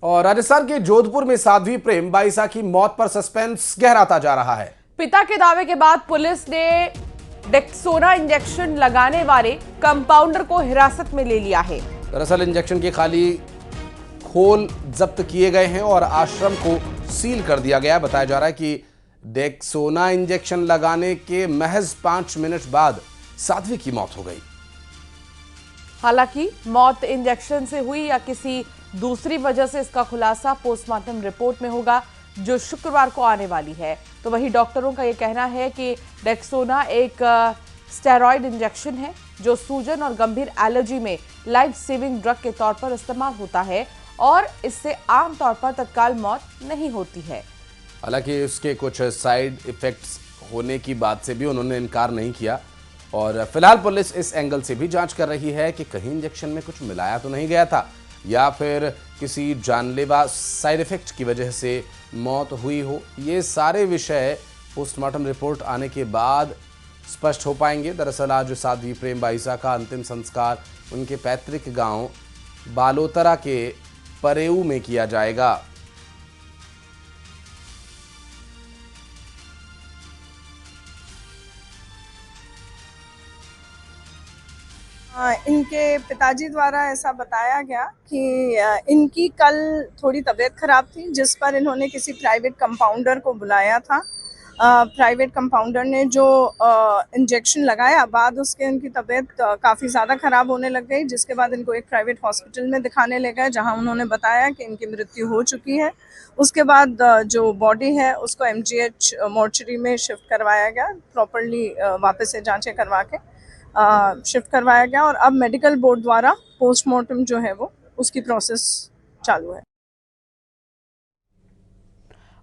और राजस्थान के जोधपुर में साध्वी प्रेम बाईसा की मौत पर सस्पेंस गहराता जा रहा है। पिता के दावे के बाद पुलिस ने डेक्सोना इंजेक्शन लगाने वाले कंपाउंडर को हिरासत में ले लिया है। दरअसल इंजेक्शन के खाली खोल जब्त किए गए हैं और आश्रम को सील कर दिया गया। बताया जा रहा है कि डेक्सोना इंजेक्शन लगाने के महज 5 मिनट बाद साध्वी की मौत हो गई। हालांकि मौत इंजेक्शन से हुई या किसी दूसरी वजह से, इसका खुलासा पोस्टमार्टम रिपोर्ट में होगा, जो शुक्रवार को आने वाली है। तो वहीं डॉक्टरों का यह कहना है कि डेक्सोना एक स्टेरॉइड इंजेक्शन है जो सूजन और गंभीर एलर्जी में लाइफ सेविंग ड्रग के तौर पर इस्तेमाल होता है और इससे आमतौर पर तत्काल मौत नहीं होती है। हालांकि उसके कुछ साइड इफेक्ट्स होने की बात से भी उन्होंने इनकार नहीं किया और फिलहाल पुलिस इस एंगल से भी जांच कर रही है कि कहीं इंजेक्शन में कुछ मिलाया तो नहीं गया था या फिर किसी जानलेवा साइड इफेक्ट की वजह से मौत हुई हो। ये सारे विषय पोस्टमार्टम रिपोर्ट आने के बाद स्पष्ट हो पाएंगे। दरअसल आज साध्वी प्रेम बाईसा का अंतिम संस्कार उनके पैतृक गांव बालोतरा के परेऊ में किया जाएगा। इनके पिताजी द्वारा ऐसा बताया गया कि इनकी कल थोड़ी तबीयत खराब थी, जिस पर इन्होंने किसी प्राइवेट कंपाउंडर को बुलाया था। प्राइवेट कंपाउंडर ने जो इंजेक्शन लगाया, बाद उसके इनकी तबीयत काफ़ी ज़्यादा ख़राब होने लग गई, जिसके बाद इनको एक प्राइवेट हॉस्पिटल में दिखाने ले गए, जहां उन्होंने बताया कि इनकी मृत्यु हो चुकी है। उसके बाद जो बॉडी है उसको MGH मोर्चरी में शिफ्ट करवाया गया, प्रॉपरली वापस से जाँचें करवा के शिफ्ट करवाया गया और अब मेडिकल बोर्ड द्वारा पोस्टमार्टम जो है वो उसकी प्रोसेस चालू है।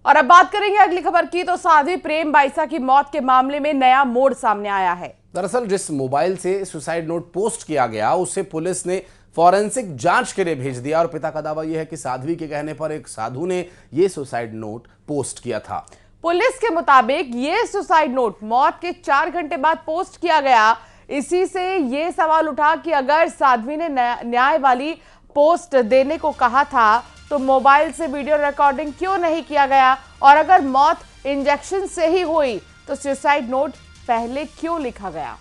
और अब बात करेंगे अगली खबर की। तो साध्वी प्रेम बाईसा की मौत के मामले में नया मोड़ सामने आया है। दरअसल जिस मोबाइल से सुसाइड नोट पोस्ट किया गया उसे पुलिस ने फॉरेंसिक जांच के लिए भेज दिया और पिता का दावा यह है कि साध्वी के कहने पर एक साधु ने यह सुसाइड नोट पोस्ट किया था। पुलिस के मुताबिक यह सुसाइड नोट मौत के 4 घंटे बाद पोस्ट किया गया। इसी से ये सवाल उठा कि अगर साध्वी ने न्याय वाली पोस्ट देने को कहा था तो मोबाइल से वीडियो रिकॉर्डिंग क्यों नहीं किया गया, और अगर मौत इंजेक्शन से ही हुई तो सुसाइड नोट पहले क्यों लिखा गया।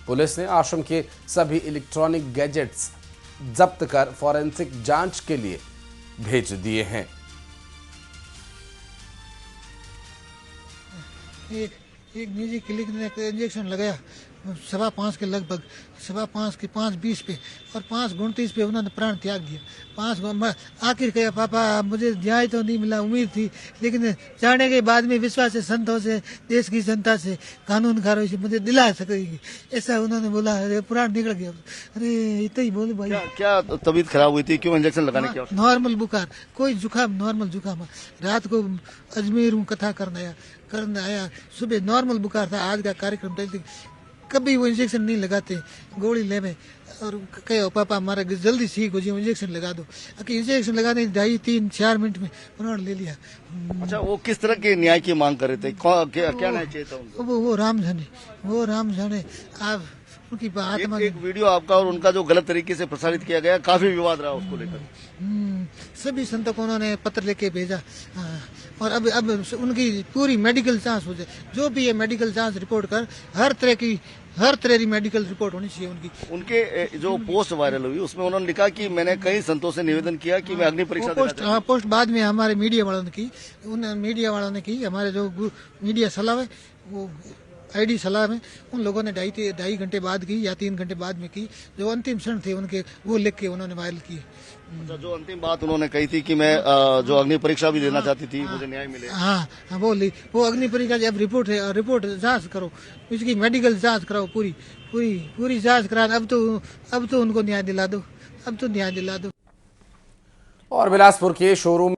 पुलिस ने आश्रम के सभी इलेक्ट्रॉनिक गैजेट्स जब्त कर फॉरेंसिक जांच के लिए भेज दिए हैं। एक निजी क्लिनिक ने इंजेक्शन लगाया 5:15 के लगभग, 5:15 के 5:20 पे और 5:29 पे उन्होंने प्राण त्याग दिया। 5 आखिर कहा पापा मुझे न्याय तो नहीं मिला, उम्मीद थी, लेकिन जाने के बाद में विश्वास से, संतों से, देश की जनता से, कानून कारों से मुझे दिला सकेगी, ऐसा उन्होंने बोला। अरे प्राण निकल गया। अरे इतना ही बोले भाई। क्या तबीयत खराब हुई थी, क्यों इंजेक्शन लगाने की? नॉर्मल बुखार, कोई जुकाम, नॉर्मल जुकाम। रात को अजमेर हूँ कथा करने आया, सुबह नॉर्मल बुखार था। आज का कार्यक्रम कभी वो इंजेक्शन नहीं लगाते, गोली ले में और कहो पापा हमारा जल्दी ठीक हो जाए, इंजेक्शन लगा दो। इंजेक्शन लगाने 2.5-3-4 मिनट में उन्होंने ले लिया। अच्छा, वो किस तरह के न्याय की मांग कर रहे थे? क्या न्याय चाहिए था उनको? वो राम जाने। आप उनकी बात एक वीडियो आपका और उनका जो गलत तरीके से प्रसारित किया गया, काफी विवाद रहा उसको लेकर। सभी संतों को उन्होंने पत्र लेके भेजा और अब उनकी पूरी मेडिकल जांच हो जाए। जो भी है मेडिकल जांच रिपोर्ट कर, हर तरह की मेडिकल रिपोर्ट होनी चाहिए उनकी। उनके जो पोस्ट वायरल हुई उसमें उन्होंने लिखा कि मैंने कई संतों से निवेदन किया कि मैं अग्नि परीक्षा पोस्ट बाद में हमारे मीडिया वालों ने की, हमारे जो मीडिया सलाह है वो ID सलाह में उन लोगों ने 2.5 घंटे बाद की या 3 घंटे बाद में की। जो अंतिम क्षण थे उनके, वो लिख के उन्होंने वायरल किए। अच्छा, जो अंतिम बात उन्होंने कही थी कि मैं जो अग्नि परीक्षा भी देना चाहती थी, मुझे न्याय मिले। हाँ वो अग्नि परीक्षा जब रिपोर्ट जांच करो, इसकी मेडिकल जांच कराओ, पूरी जांच करा। अब तो उनको न्याय दिला दो, अब तो न्याय दिला दो। और बिलासपुर के शोरूम